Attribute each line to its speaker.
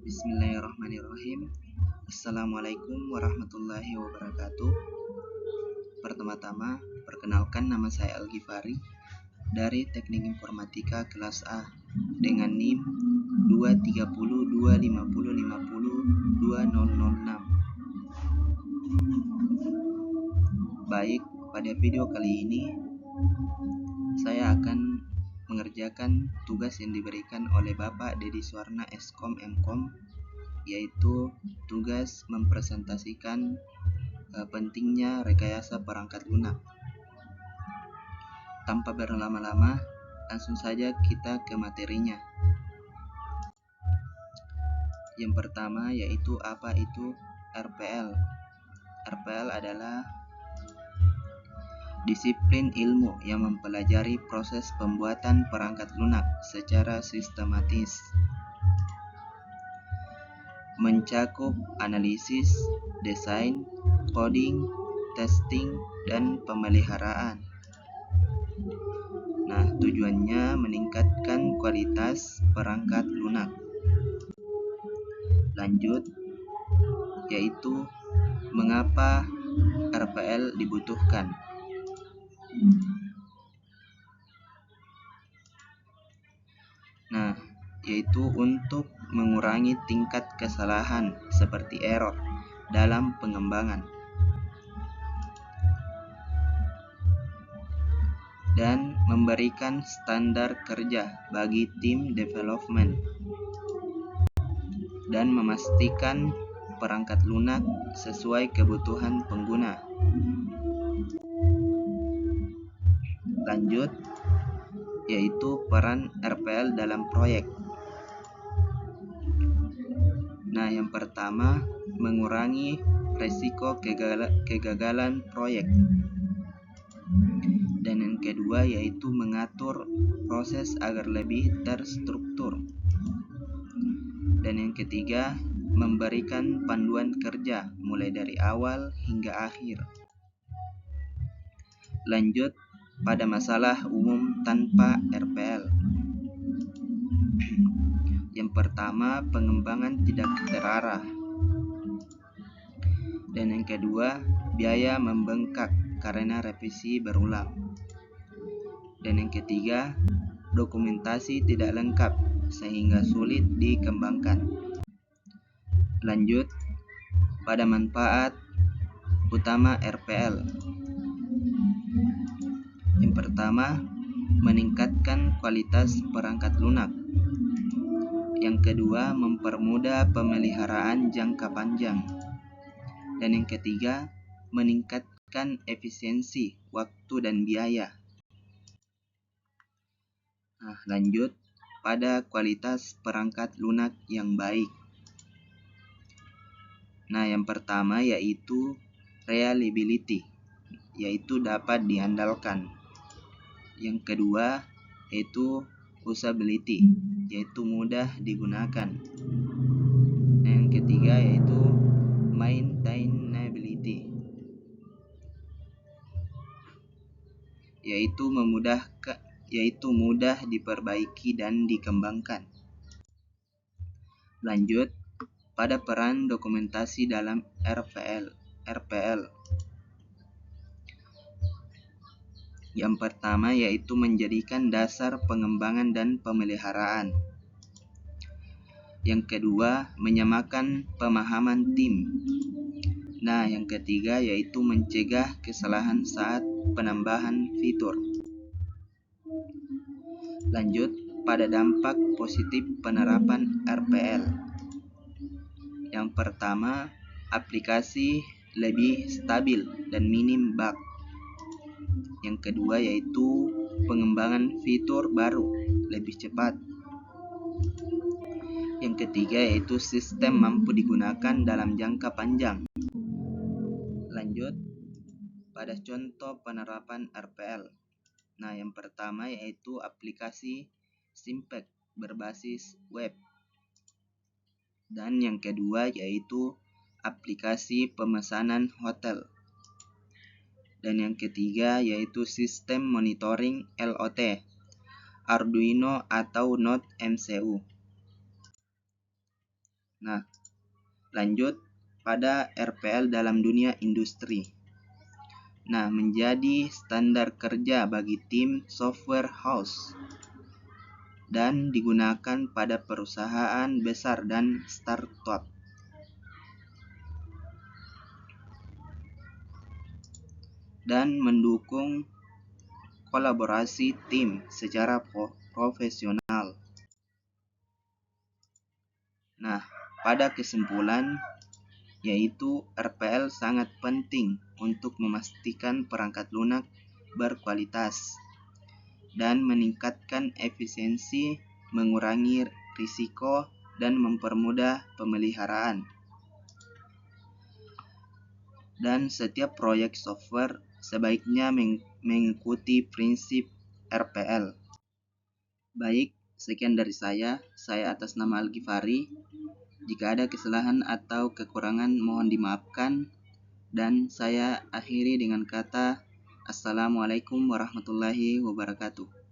Speaker 1: Bismillahirrahmanirrahim. Assalamualaikum warahmatullahi wabarakatuh. Pertama-tama, perkenalkan nama saya Al-Ghifari dari Teknik Informatika kelas A dengan NIM 2302502502006. Baik, pada video kali ini saya akan mengerjakan tugas yang diberikan oleh Bapak Dedi Suwarna Eskom Mkom, yaitu tugas mempresentasikan pentingnya rekayasa perangkat lunak. Tanpa berlama-lama, langsung saja kita ke materinya. Yang pertama yaitu apa itu RPL. RPL adalah disiplin ilmu yang mempelajari proses pembuatan perangkat lunak secara sistematis, mencakup analisis, desain, coding, testing, dan pemeliharaan. Nah, tujuannya meningkatkan kualitas perangkat lunak. Lanjut, yaitu mengapa RPL dibutuhkan. Nah, yaitu untuk mengurangi tingkat kesalahan seperti error dalam pengembangan dan memberikan standar kerja bagi tim development dan memastikan perangkat lunak sesuai kebutuhan pengguna. Lanjut, yaitu peran RPL dalam proyek. Nah, yang pertama, mengurangi risiko kegagalan proyek. Dan yang kedua yaitu mengatur proses agar lebih terstruktur. Dan yang ketiga, memberikan panduan kerja mulai dari awal hingga akhir. Lanjut pada masalah umum tanpa RPL. Yang pertama, pengembangan tidak terarah. Dan yang kedua, biaya membengkak karena revisi berulang. Dan yang ketiga, dokumentasi tidak lengkap sehingga sulit dikembangkan. Lanjut pada manfaat utama RPL. Yang pertama, meningkatkan kualitas perangkat lunak. Yang kedua, mempermudah pemeliharaan jangka panjang. Dan yang ketiga, meningkatkan efisiensi waktu dan biaya. Nah, lanjut pada kualitas perangkat lunak yang baik. Nah, yang pertama yaitu reliability, yaitu dapat diandalkan. Yang kedua yaitu usability, yaitu mudah digunakan. Yang ketiga yaitu maintainability, yaitu mudah diperbaiki dan dikembangkan. Lanjut pada peran dokumentasi dalam RPL. Yang pertama yaitu menjadikan dasar pengembangan dan pemeliharaan. Yang kedua, menyamakan pemahaman tim. Nah, yang ketiga yaitu mencegah kesalahan saat penambahan fitur. Lanjut pada dampak positif penerapan RPL. Yang pertama, aplikasi lebih stabil dan minim bug. Yang kedua yaitu pengembangan fitur baru lebih cepat. Yang ketiga yaitu sistem mampu digunakan dalam jangka panjang. Lanjut pada contoh penerapan RPL. Nah, yang pertama yaitu aplikasi Simpek berbasis web. Dan yang kedua yaitu aplikasi pemesanan hotel. Dan yang ketiga yaitu sistem monitoring LOT, Arduino atau Node MCU. Nah, lanjut pada RPL dalam dunia industri. Nah, menjadi standar kerja bagi tim software house dan digunakan pada perusahaan besar dan startup. Dan mendukung kolaborasi tim secara profesional. Nah, pada kesimpulan, yaitu RPL sangat penting untuk memastikan perangkat lunak berkualitas dan meningkatkan efisiensi, mengurangi risiko, dan mempermudah pemeliharaan. Dan setiap proyek software sebaiknya mengikuti prinsip RPL. Baik, sekian dari saya atas nama Al-Ghifari. Jika ada kesalahan atau kekurangan mohon dimaafkan, dan saya akhiri dengan kata Assalamualaikum warahmatullahi wabarakatuh.